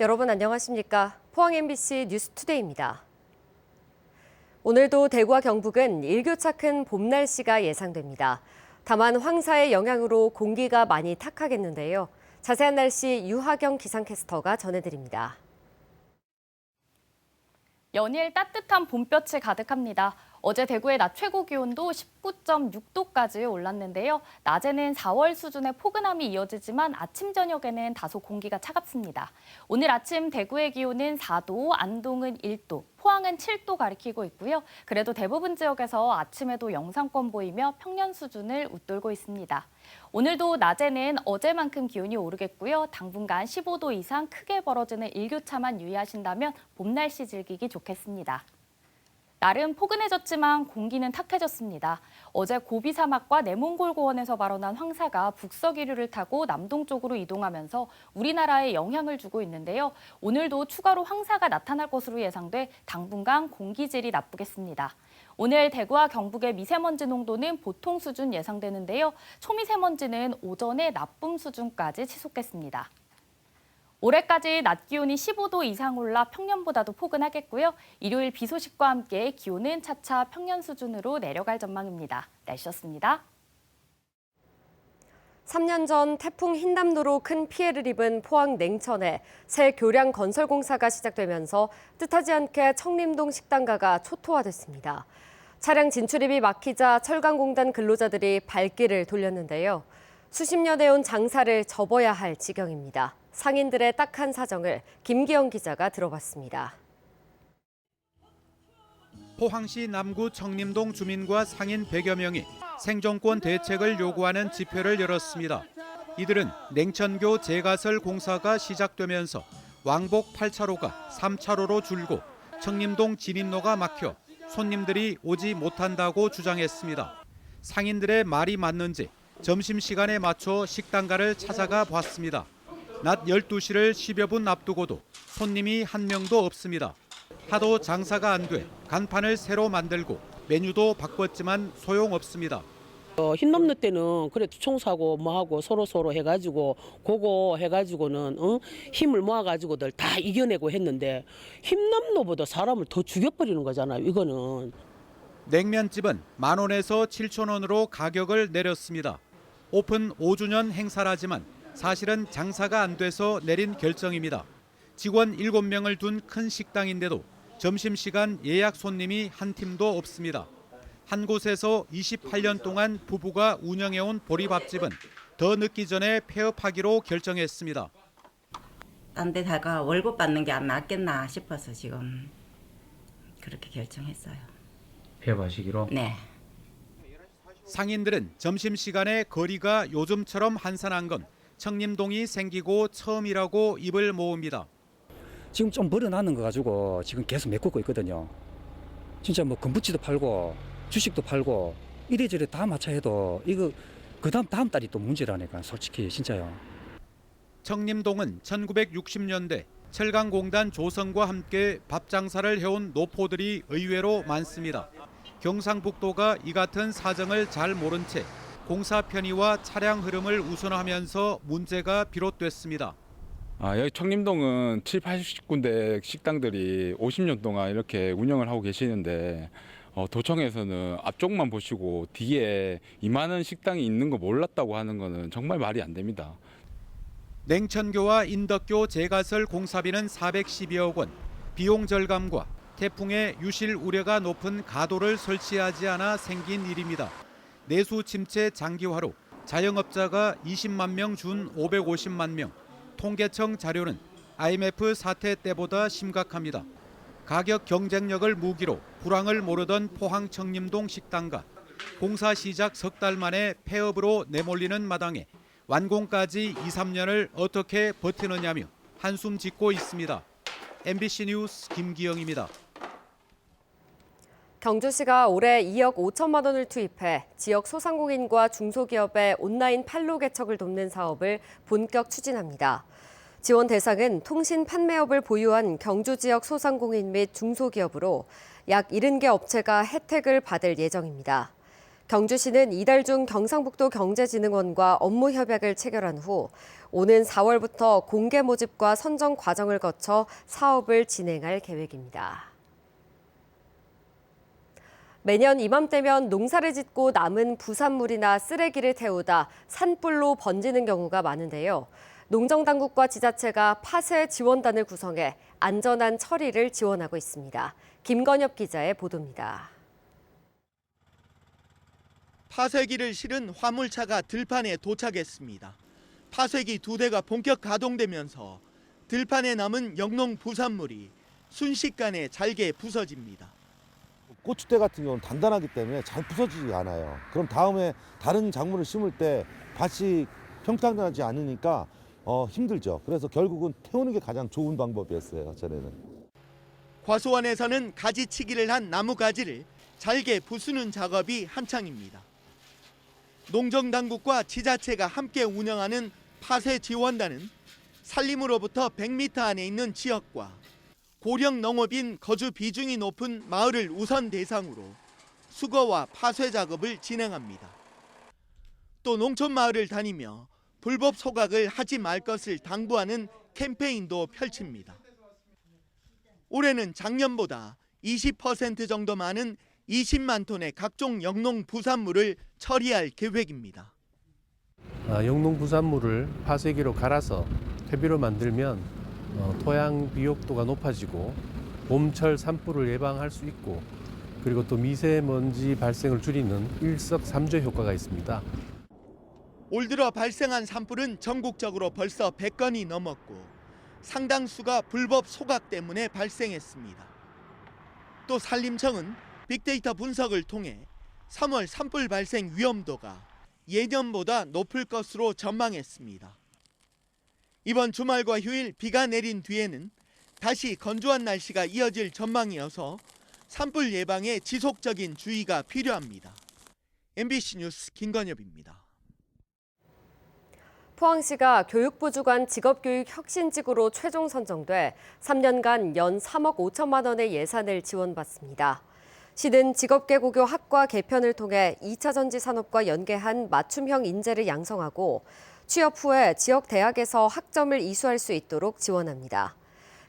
여러분 안녕하십니까? 포항 MBC 뉴스투데이입니다. 오늘도 대구와 경북은 일교차 큰 봄 날씨가 예상됩니다. 다만 황사의 영향으로 공기가 많이 탁하겠는데요. 자세한 날씨 유하경 기상캐스터가 전해드립니다. 연일 따뜻한 봄볕이 가득합니다. 어제 대구의 낮 최고 기온도 19.6도까지 올랐는데요. 낮에는 4월 수준의 포근함이 이어지지만 아침 저녁에는 다소 공기가 차갑습니다. 오늘 아침 대구의 기온은 4도, 안동은 1도, 포항은 7도 가리키고 있고요. 그래도 대부분 지역에서 아침에도 영상권 보이며 평년 수준을 웃돌고 있습니다. 오늘도 낮에는 어제만큼 기온이 오르겠고요. 당분간 15도 이상 크게 벌어지는 일교차만 유의하신다면 봄 날씨 즐기기 좋겠습니다. 날은 포근해졌지만 공기는 탁해졌습니다. 어제 고비 사막과 내몽골 고원에서 발원한 황사가 북서기류를 타고 남동쪽으로 이동하면서 우리나라에 영향을 주고 있는데요. 오늘도 추가로 황사가 나타날 것으로 예상돼 당분간 공기질이 나쁘겠습니다. 오늘 대구와 경북의 미세먼지 농도는 보통 수준 예상되는데요. 초미세먼지는 오전에 나쁨 수준까지 치솟겠습니다. 올해까지 낮 기온이 15도 이상 올라 평년보다도 포근하겠고요. 일요일 비 소식과 함께 기온은 차차 평년 수준으로 내려갈 전망입니다. 날씨였습니다. 3년 전 태풍 흰남노로 큰 피해를 입은 포항 냉천에 새 교량 건설 공사가 시작되면서 뜻하지 않게 청림동 식당가가 초토화됐습니다. 차량 진출입이 막히자 철강공단 근로자들이 발길을 돌렸는데요. 수십 년 해온 장사를 접어야 할 지경입니다. 상인들의 딱한 사정을 김기영 기자가 들어봤습니다. 포항시 남구 청림동 주민과 상인 100여 명이 생존권 대책을 요구하는 집회를 열었습니다. 이들은 냉천교 재가설 공사가 시작되면서 왕복 8차로가 3차로로 줄고 청림동 진입로가 막혀 손님들이 오지 못한다고 주장했습니다. 상인들의 말이 맞는지 점심시간에 맞춰 식당가를 찾아가 봤습니다. 낮 12시를 10여 분 앞두고도 손님이 한 명도 없습니다. 하도 장사가 안 돼 간판을 새로 만들고 메뉴도 바꿨지만 소용없습니다. 흰남노 때는 그래도 청소하고 뭐하고 서로 해가지고 그거 해가지고는 힘을 모아가지고들 다 이겨내고 했는데 흰남노보다 사람을 더 죽여버리는 거잖아요. 이거는. 냉면집은 10,000원에서 7,000원으로 가격을 내렸습니다. 오픈 5주년 행사라지만 사실은 장사가 안 돼서 내린 결정입니다. 직원 7명을 둔 큰 식당인데도 점심시간 예약 손님이 한 팀도 없습니다. 한 곳에서 28년 동안 부부가 운영해온 보리밥집은 더 늦기 전에 폐업하기로 결정했습니다. 딴 데다가 월급 받는 게 안 낫겠나 싶어서 지금 그렇게 결정했어요. 폐업하시기로? 네. 상인들은 점심시간에 거리가 요즘처럼 한산한 건 청림동이 생기고 처음이라고 입을 모읍니다. 지금 좀 벌어나는 거 가지고 지금 계속 메꾸고 있거든요. 진짜 뭐 건부치도 팔고 주식도 팔고 이래저래 다 마차 해도 이거 다음 달이 또 문제라니까 솔직히 진짜요. 청림동은 1960년대 철강공단 조성과 함께 밥 장사를 해온 노포들이 의외로 많습니다. 경상북도가 이 같은 사정을 잘 모른 채 공사 편의와 차량 흐름을 우선하면서 문제가 비롯됐습니다. 여기 청림동은 7, 80군데 식당들이 50년 동안 이렇게 운영을 하고 계시는데 도청에서는 앞쪽만 보시고 뒤에 이만한 식당이 있는 거 몰랐다고 하는 거는 정말 말이 안 됩니다. 냉천교와 인덕교 재가설 공사비는 412억 원, 비용 절감과 태풍의 유실 우려가 높은 가도를 설치하지 않아 생긴 일입니다. 내수 침체 장기화로 자영업자가 20만 명 준 550만 명, 통계청 자료는 IMF 사태 때보다 심각합니다. 가격 경쟁력을 무기로 불황을 모르던 포항 청림동 식당가, 공사 시작 석 달 만에 폐업으로 내몰리는 마당에 완공까지 2, 3년을 어떻게 버티느냐며 한숨 짓고 있습니다. MBC 뉴스 김기영입니다. 경주시가 올해 2억 5천만 원을 투입해 지역 소상공인과 중소기업의 온라인 판로 개척을 돕는 사업을 본격 추진합니다. 지원 대상은 통신 판매업을 보유한 경주 지역 소상공인 및 중소기업으로 약 70개 업체가 혜택을 받을 예정입니다. 경주시는 이달 중 경상북도 경제진흥원과 업무 협약을 체결한 후 오는 4월부터 공개 모집과 선정 과정을 거쳐 사업을 진행할 계획입니다. 매년 이맘때면 농사를 짓고 남은 부산물이나 쓰레기를 태우다 산불로 번지는 경우가 많은데요. 농정당국과 지자체가 파쇄 지원단을 구성해 안전한 처리를 지원하고 있습니다. 김건엽 기자의 보도입니다. 파쇄기를 실은 화물차가 들판에 도착했습니다. 파쇄기 2대가 본격 가동되면서 들판에 남은 영농 부산물이 순식간에 잘게 부서집니다. 고추대 같은 경우는 단단하기 때문에 잘 부서지지 않아요. 그럼 다음에 다른 작물을 심을 때 밭이 평탄하지 않으니까 힘들죠. 그래서 결국은 태우는 게 가장 좋은 방법이었어요, 전에는. 과수원에서는 가지치기를 한 나무 가지를 잘게 부수는 작업이 한창입니다. 농정당국과 지자체가 함께 운영하는 파쇄 지원단은 산림으로부터 100m 안에 있는 지역과 고령 농업인 거주 비중이 높은 마을을 우선 대상으로 수거와 파쇄 작업을 진행합니다. 또 농촌 마을을 다니며 불법 소각을 하지 말 것을 당부하는 캠페인도 펼칩니다. 올해는 작년보다 20% 정도 많은 20만 톤의 각종 영농 부산물을 처리할 계획입니다. 영농 부산물을 파쇄기로 갈아서 퇴비로 만들면 토양 비옥도가 높아지고 봄철 산불을 예방할 수 있고 그리고 또 미세먼지 발생을 줄이는 일석삼조 효과가 있습니다. 올 들어 발생한 산불은 전국적으로 벌써 100건이 넘었고 상당수가 불법 소각 때문에 발생했습니다. 또 산림청은 빅데이터 분석을 통해 3월 산불 발생 위험도가 예년보다 높을 것으로 전망했습니다. 이번 주말과 휴일 비가 내린 뒤에는 다시 건조한 날씨가 이어질 전망이어서 산불 예방에 지속적인 주의가 필요합니다. MBC 뉴스 김건엽입니다. 포항시가 교육부 주관 직업교육 혁신직으로 최종 선정돼 3년간 연 3억 5천만 원의 예산을 지원받습니다. 시는 직업계고교 학과 개편을 통해 2차 전지 산업과 연계한 맞춤형 인재를 양성하고 취업 후에 지역 대학에서 학점을 이수할 수 있도록 지원합니다.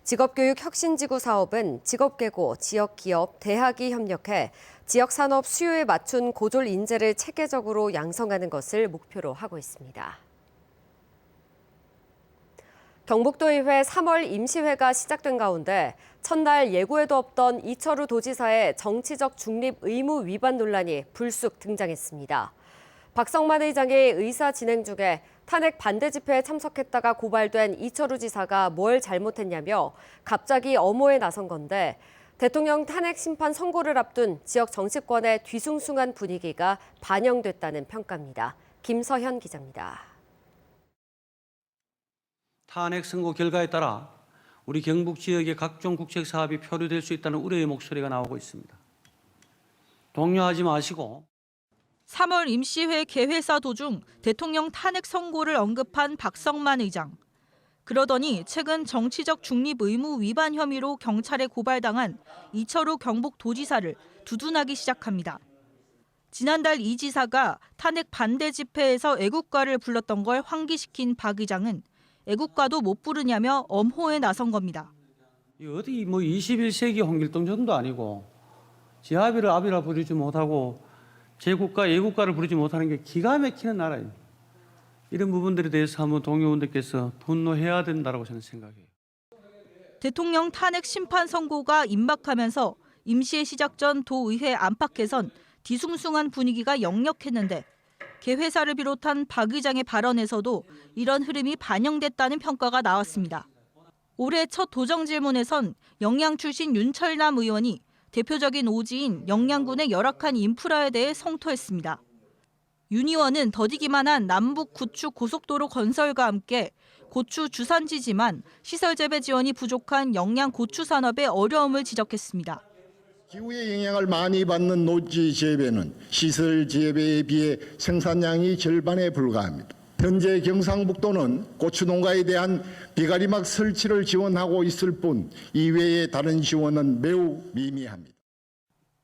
직업교육 혁신지구 사업은 직업계고, 지역기업, 대학이 협력해 지역 산업 수요에 맞춘 고졸 인재를 체계적으로 양성하는 것을 목표로 하고 있습니다. 경북도의회 3월 임시회가 시작된 가운데 첫날 예고에도 없던 이철우 도지사의 정치적 중립 의무 위반 논란이 불쑥 등장했습니다. 박성만 의장이 의사 진행 중에 탄핵 반대 집회에 참석했다가 고발된 이철우 지사가 뭘 잘못했냐며 갑자기 엄호에 나선 건데 대통령 탄핵 심판 선고를 앞둔 지역 정치권의 뒤숭숭한 분위기가 반영됐다는 평가입니다. 김서현 기자입니다. 탄핵 선고 결과에 따라 우리 경북 지역의 각종 국책 사업이 표류될 수 있다는 우려의 목소리가 나오고 있습니다. 동요하지 마시고 3월 임시회 개회사 도중 대통령 탄핵 선고를 언급한 박성만 의장. 그러더니 최근 정치적 중립 의무 위반 혐의로 경찰에 고발당한 이철우 경북도지사를 두둔하기 시작합니다. 지난달 이 지사가 탄핵 반대 집회에서 애국가를 불렀던 걸 환기시킨 박 의장은 애국가도 못 부르냐며 엄호에 나선 겁니다. 어디 21세기 홍길동전도 아니고 지하비를 아비라 부르지 못하고 제국가, 애국가를 부르지 못하는 게 기가 막히는 나라입니다. 이런 부분들에 대해서 한번 동료분들께서 분노해야 된다고 저는 생각해요. 대통령 탄핵 심판 선고가 임박하면서 임시회 시작 전 도의회 안팎에선 뒤숭숭한 분위기가 역력했는데 개회사를 비롯한 박 의장의 발언에서도 이런 흐름이 반영됐다는 평가가 나왔습니다. 올해 첫 도정 질문에선 영양 출신 윤철남 의원이 대표적인 오지인 영양군의 열악한 인프라에 대해 성토했습니다. 윤 의원은 더디기만 한 남북 구축 고속도로 건설과 함께 고추 주산지지만 시설 재배 지원이 부족한 영양 고추 산업의 어려움을 지적했습니다. 기후의 영향을 많이 받는 노지 재배는 시설 재배에 비해 생산량이 절반에 불과합니다. 현재 경상북도는 고추 농가에 대한 비가리막 설치를 지원하고 있을 뿐 이외의 다른 지원은 매우 미미합니다.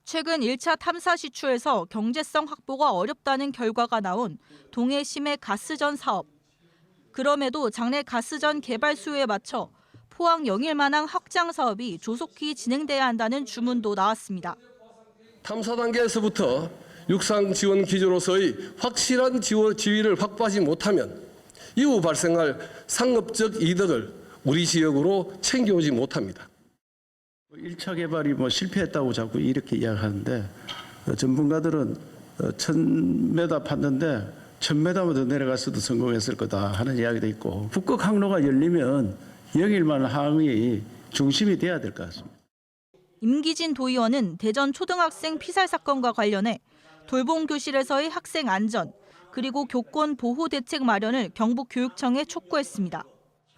최근 1차 탐사 시추에서 경제성 확보가 어렵다는 결과가 나온 동해심해 가스전 사업. 그럼에도 장래 가스전 개발 수요에 맞춰 포항 영일만항 확장 사업이 조속히 진행돼야 한다는 주문도 나왔습니다. 탐사 단계에서부터 육상 지원 기조로서의 확실한 지위를 확보하지 못하면 이후 발생할 상업적 이득을 우리 지역으로 챙겨오지 못합니다. 1차 개발이 실패했다고 자꾸 이렇게 이야기하는데 전문가들은 1000m 팠는데 1000m만 더 내려갔어도 성공했을 거다 하는 이야기도 있고 북극 항로가 열리면 영일만항이 중심이 돼야 될 것 같습니다. 임기진 도의원은 대전 초등학생 피살 사건과 관련해 돌봄 교실에서의 학생 안전 그리고 교권 보호 대책 마련을 경북교육청에 촉구했습니다.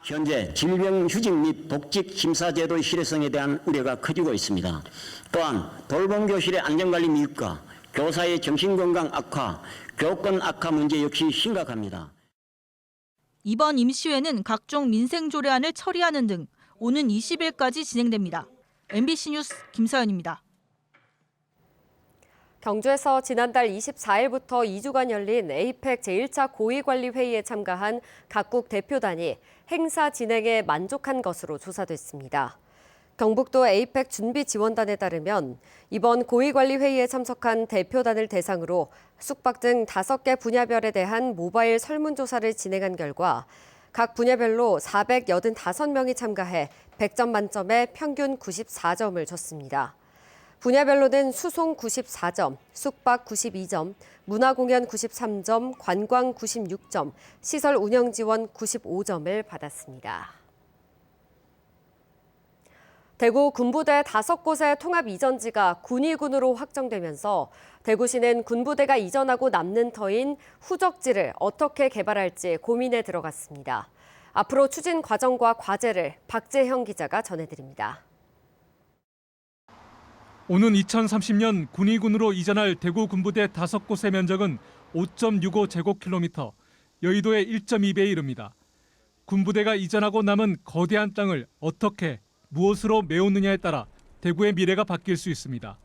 현재 질병 휴직 및 복직 심사 제도의 실효성에 대한 우려가 커지고 있습니다. 또한 돌봄 교실의 안전관리 미흡과 교사의 정신건강 악화, 교권 악화 문제 역시 심각합니다. 이번 임시회는 각종 민생 조례안을 처리하는 등 오는 20일까지 진행됩니다. MBC 뉴스 김서연입니다. 경주에서 지난달 24일부터 2주간 열린 에이펙 제1차 고위관리회의에 참가한 각국 대표단이 행사 진행에 만족한 것으로 조사됐습니다. 경북도 에이펙 준비지원단에 따르면 이번 고위관리회의에 참석한 대표단을 대상으로 숙박 등 5개 분야별에 대한 모바일 설문조사를 진행한 결과 각 분야별로 485명이 참가해 100점 만점에 평균 94점을 줬습니다. 분야별로는 수송 94점, 숙박 92점, 문화공연 93점, 관광 96점, 시설 운영 지원 95점을 받았습니다. 대구 군부대 5곳의 통합 이전지가 군의군으로 확정되면서 대구시는 군부대가 이전하고 남는 터인 후적지를 어떻게 개발할지 고민에 들어갔습니다. 앞으로 추진 과정과 과제를 박재형 기자가 전해드립니다. 오는 2030년 군의군으로 이전할 대구 군부대 5곳의 면적은 5.65제곱킬로미터, 여의도의 1.2배에 이릅니다. 군부대가 이전하고 남은 거대한 땅을 어떻게, 무엇으로 메우느냐에 따라 대구의 미래가 바뀔 수 있습니다.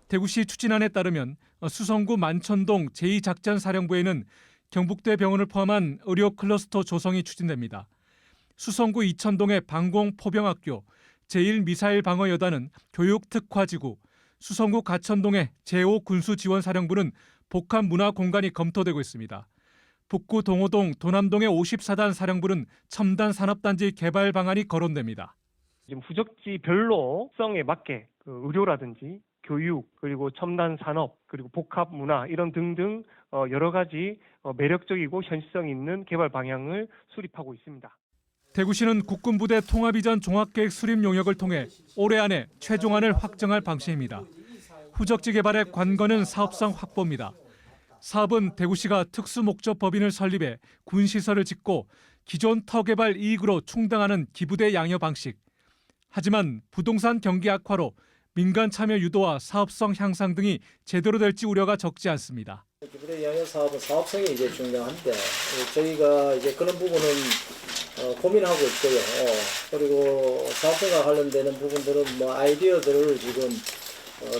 대구시 추진안에 따르면 수성구 만천동 제2작전사령부에는 경북대 병원을 포함한 의료 클러스터 조성이 추진됩니다. 수성구 이천동의 방공포병학교, 제1미사일방어여단은 교육특화지구, 수성구 가천동의 제5군수지원사령부는 복합문화공간이 검토되고 있습니다. 북구 동호동, 도남동의 54단 사령부는 첨단 산업단지 개발 방안이 거론됩니다. 지금 후적지별로 특성에 맞게 의료라든지 교육, 그리고 첨단 산업, 그리고 복합 문화 이런 등등 여러 가지 매력적이고 현실성 있는 개발 방향을 수립하고 있습니다. 대구시는 국군부대 통합이전 종합계획 수립 용역을 통해 올해 안에 최종안을 확정할 방침입니다. 후적지 개발의 관건은 사업성 확보입니다. 사업은 대구시가 특수목적법인을 설립해 군시설을 짓고 기존 터개발 이익으로 충당하는 기부대 양여 방식. 하지만 부동산 경기 악화로 민간 참여 유도와 사업성 향상 등이 제대로 될지 우려가 적지 않습니다. 기부대 양여 사업은 사업성이 이제 중요한데 저희가 이제 그런 부분은 고민하고 있고요. 그리고 사업성과 관련되는 부분들은 아이디어들을 지금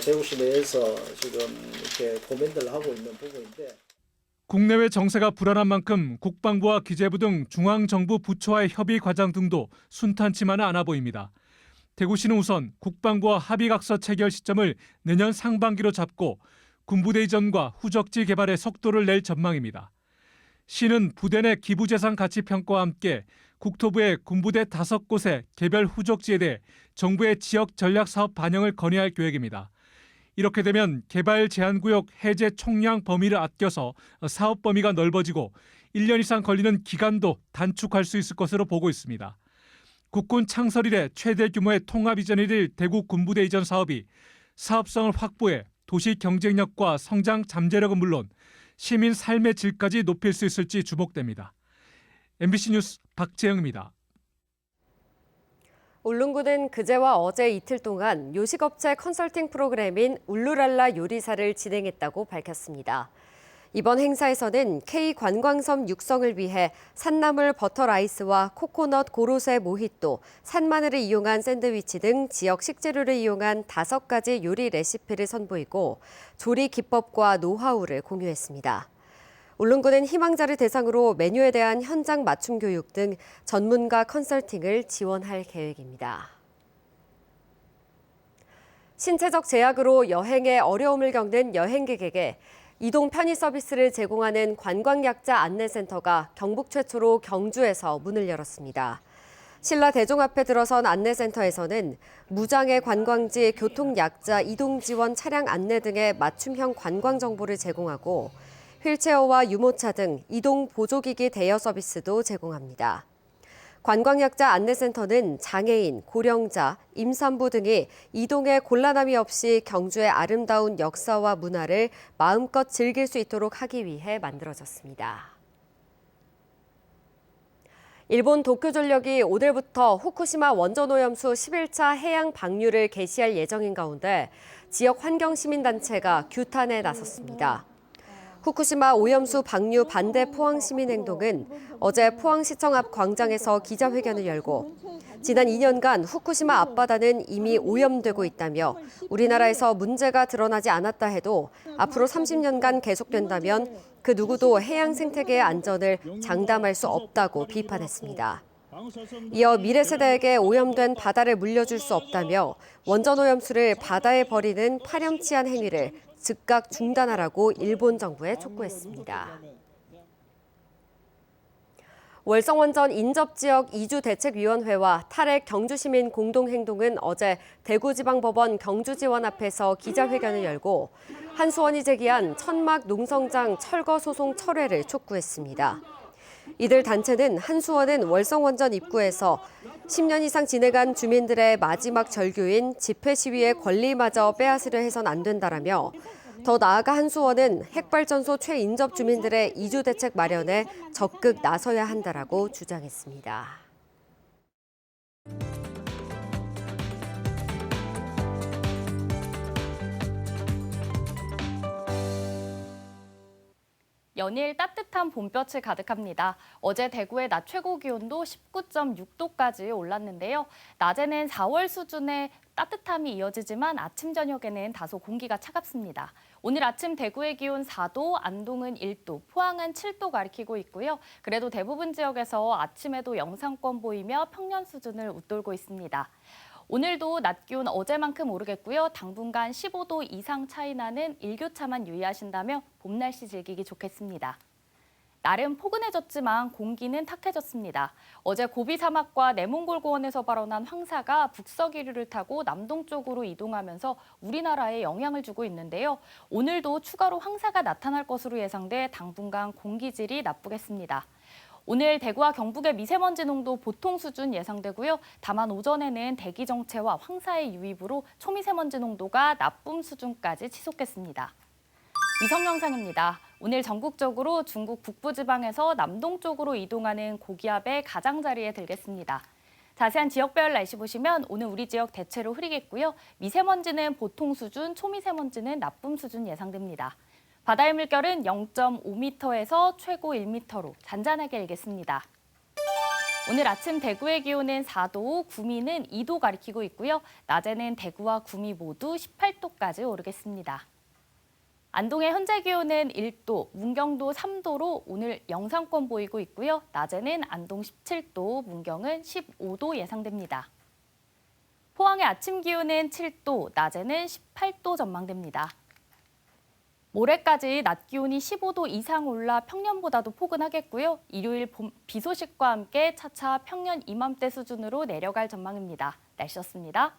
대구시 내에서 지금 이렇게 고민들을 하고 있는 부분인데. 국내외 정세가 불안한 만큼 국방부와 기재부 등 중앙정부 부처와의 협의 과정 등도 순탄치만은 않아 보입니다. 대구시는 우선 국방부와 합의각서 체결 시점을 내년 상반기로 잡고 군부대 이전과 후적지 개발에 속도를 낼 전망입니다. 시는 부대 내 기부재산 가치 평가와 함께 국토부에 군부대 5곳의 개별 후적지에 대해 정부의 지역 전략 사업 반영을 건의할 계획입니다. 이렇게 되면 개발 제한구역 해제 총량 범위를 아껴서 사업 범위가 넓어지고 1년 이상 걸리는 기간도 단축할 수 있을 것으로 보고 있습니다. 국군 창설 이래 최대 규모의 통합 이전일 대구 군부대 이전 사업이 사업성을 확보해 도시 경쟁력과 성장 잠재력은 물론 시민 삶의 질까지 높일 수 있을지 주목됩니다. MBC 뉴스 박재영입니다. 울릉군은 그제와 어제 이틀 동안 요식업체 컨설팅 프로그램인 울루랄라 요리사를 진행했다고 밝혔습니다. 이번 행사에서는 K관광섬 육성을 위해 산나물 버터라이스와 코코넛 고로쇠 모히또, 산마늘을 이용한 샌드위치 등 지역 식재료를 이용한 5가지 요리 레시피를 선보이고 조리 기법과 노하우를 공유했습니다. 울릉도는 희망자를 대상으로 메뉴에 대한 현장 맞춤 교육 등 전문가 컨설팅을 지원할 계획입니다. 신체적 제약으로 여행에 어려움을 겪는 여행객에게 이동 편의 서비스를 제공하는 관광약자 안내센터가 경북 최초로 경주에서 문을 열었습니다. 신라 대종 앞에 들어선 안내센터에서는 무장애 관광지 교통약자 이동지원 차량 안내 등의 맞춤형 관광 정보를 제공하고 휠체어와 유모차 등 이동 보조기기 대여 서비스도 제공합니다. 관광약자 안내센터는 장애인, 고령자, 임산부 등이 이동에 곤란함이 없이 경주의 아름다운 역사와 문화를 마음껏 즐길 수 있도록 하기 위해 만들어졌습니다. 일본 도쿄전력이 오늘부터 후쿠시마 원전오염수 11차 해양 방류를 개시할 예정인 가운데 지역 환경시민단체가 규탄에 나섰습니다. 후쿠시마 오염수 방류 반대 포항시민행동은 어제 포항시청 앞 광장에서 기자회견을 열고 지난 2년간 후쿠시마 앞바다는 이미 오염되고 있다며 우리나라에서 문제가 드러나지 않았다 해도 앞으로 30년간 계속된다면 그 누구도 해양 생태계의 안전을 장담할 수 없다고 비판했습니다. 이어 미래 세대에게 오염된 바다를 물려줄 수 없다며 원전 오염수를 바다에 버리는 파렴치한 행위를 즉각 중단하라고 일본 정부에 촉구했습니다. 월성원전 인접지역 이주대책위원회와 탈핵 경주시민 공동행동은 어제 대구지방법원 경주지원 앞에서 기자회견을 열고 한수원이 제기한 천막 농성장 철거 소송 철회를 촉구했습니다. 이들 단체는 한수원은 월성원전 입구에서 10년 이상 지내간 주민들의 마지막 절규인 집회 시위의 권리마저 빼앗으려 해선 안 된다라며 더 나아가 한수원은 핵발전소 최인접 주민들의 이주 대책 마련에 적극 나서야 한다라고 주장했습니다. 연일 따뜻한 봄볕이 가득합니다. 어제 대구의 낮 최고 기온도 19.6도까지 올랐는데요. 낮에는 4월 수준의 따뜻함이 이어지지만 아침 저녁에는 다소 공기가 차갑습니다. 오늘 아침 대구의 기온 4도, 안동은 1도, 포항은 7도 가리키고 있고요. 그래도 대부분 지역에서 아침에도 영상권 보이며 평년 수준을 웃돌고 있습니다. 오늘도 낮 기온 어제만큼 오르겠고요. 당분간 15도 이상 차이 나는 일교차만 유의하신다며 봄 날씨 즐기기 좋겠습니다. 날은 포근해졌지만 공기는 탁해졌습니다. 어제 고비 사막과 내몽골 고원에서 발원한 황사가 북서기류를 타고 남동쪽으로 이동하면서 우리나라에 영향을 주고 있는데요. 오늘도 추가로 황사가 나타날 것으로 예상돼 당분간 공기질이 나쁘겠습니다. 오늘 대구와 경북의 미세먼지 농도 보통 수준 예상되고요. 다만 오전에는 대기 정체와 황사의 유입으로 초미세먼지 농도가 나쁨 수준까지 치솟겠습니다. 위성 영상입니다. 오늘 전국적으로 중국 북부지방에서 남동쪽으로 이동하는 고기압의 가장자리에 들겠습니다. 자세한 지역별 날씨 보시면 오늘 우리 지역 대체로 흐리겠고요. 미세먼지는 보통 수준, 초미세먼지는 나쁨 수준 예상됩니다. 바다의 물결은 0.5m에서 최고 1m로 잔잔하게 일겠습니다. 오늘 아침 대구의 기온은 4도, 구미는 2도 가리키고 있고요. 낮에는 대구와 구미 모두 18도까지 오르겠습니다. 안동의 현재 기온은 1도, 문경도 3도로 오늘 영상권 보이고 있고요. 낮에는 안동 17도, 문경은 15도 예상됩니다. 포항의 아침 기온은 7도, 낮에는 18도 전망됩니다. 모레까지 낮 기온이 15도 이상 올라 평년보다도 포근하겠고요. 일요일 비 소식과 함께 차차 평년 이맘때 수준으로 내려갈 전망입니다. 날씨였습니다.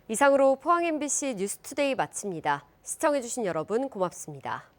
이상으로 포항 MBC 뉴스투데이 마칩니다. 시청해주신 여러분 고맙습니다.